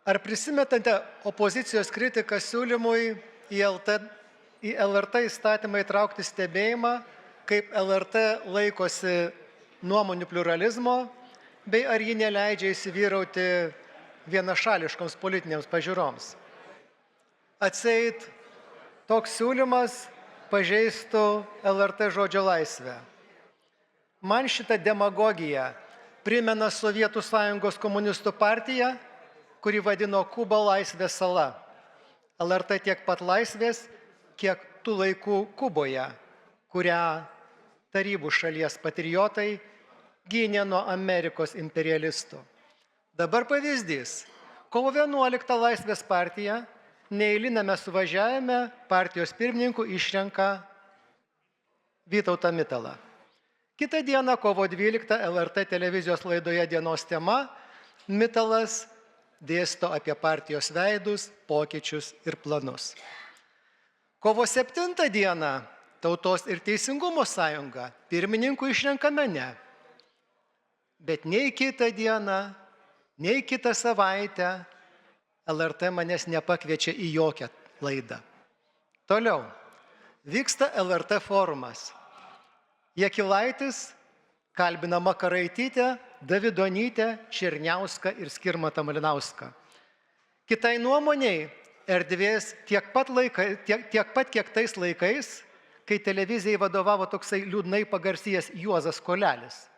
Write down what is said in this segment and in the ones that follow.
Ar prisimetate opozicijos kritiką siūlymui į LRT įstatymą įtraukti stebėjimą, kaip LRT laikosi nuomonių pluralizmo, bei ar ji neleidžia įsivyrauti vienašališkoms politinėms pažiūroms? Atseit, toks siūlymas pažeistų LRT žodžio laisvę. Man šitą demagogiją primena Sovietų Sąjungos komunistų partiją, kuri vadino Kubą laisvės sala. LRT tiek pat laisvės, kiek tų laikų Kuboje, kurią tarybų šalies patriotai gynė nuo Amerikos imperialistų. Dabar pavyzdys. Kovo 11 Laisvės partija neeiliname suvažiavime partijos pirmininku išrenka Vytautą Mitalą. Kitą dieną, kovo 12 LRT televizijos laidoje Dienos tema, Mitalas dėsto apie partijos veidus, pokyčius ir planus. Kovo 7 dieną Tautos ir Teisingumo sąjunga pirmininku išrenka mane. Bet nei kitą dieną, nei kitą savaitę LRT manęs nepakviečia į jokią laidą. Toliau. Vyksta LRT forumas. Jakilaitis kalbina Makaraitytę, Davidonytę, Černiauską ir Skirmantą Malinauską. Kitai nuomoniai erdvės tiek pat, kiek tais laikais, kai televizijai vadovavo toksai liūdnai pagarsėjęs Juozas Kolelis,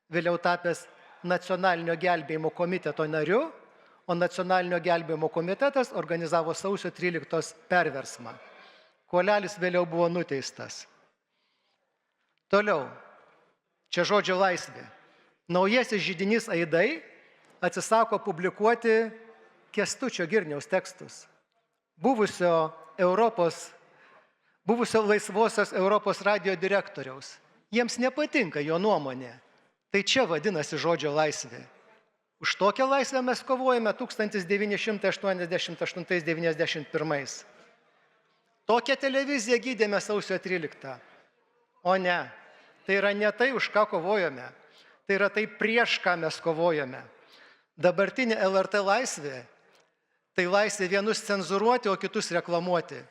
vėliau tapęs Nacionalinio gelbėjimo komiteto nariu, o Nacionalinio gelbėjimo komitetas organizavo sausio 13 perversmą. Kolelis vėliau buvo nuteistas. Toliau. Čia žodžio laisvė. Naujasis židinys Aidai atsisako publikuoti Kęstučio Girniaus tekstus. Buvusio laisvosios Europos radijo direktoriaus. Jiems nepatinka jo nuomonė. Tai čia vadinasi žodžio laisvė. Už tokią laisvę mes kovojame 1988-1991. Tokią televiziją gydėme sausio 13. O ne. Tai yra ne tai, už ką kovojame. Tai yra tai, prieš ką mes kovojame. Dabartinė LRT laisvė, tai laisvė vienus cenzuruoti, o kitus reklamuoti.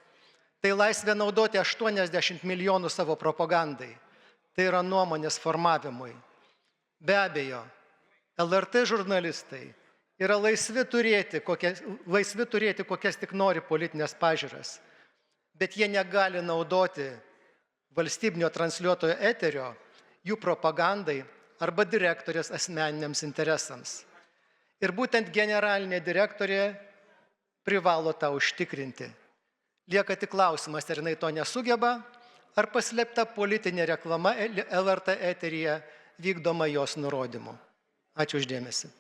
Tai laisvė naudoti 80 milijonų savo propagandai. Tai yra nuomonės formavimui. Be abejo, LRT žurnalistai yra laisvi turėti kokias tik nori politinės pažiūras, bet jie negali naudoti valstybinio transliuotojo eterio jų propagandai arba direktorės asmeniniams interesams. Ir būtent generalinė direktorė privalo tą užtikrinti. Lieka tik klausimas, ar jinai to nesugeba, ar paslėpta politinė reklama LRT eteryje vykdoma jos nurodymu. Ačiū uždėmesi.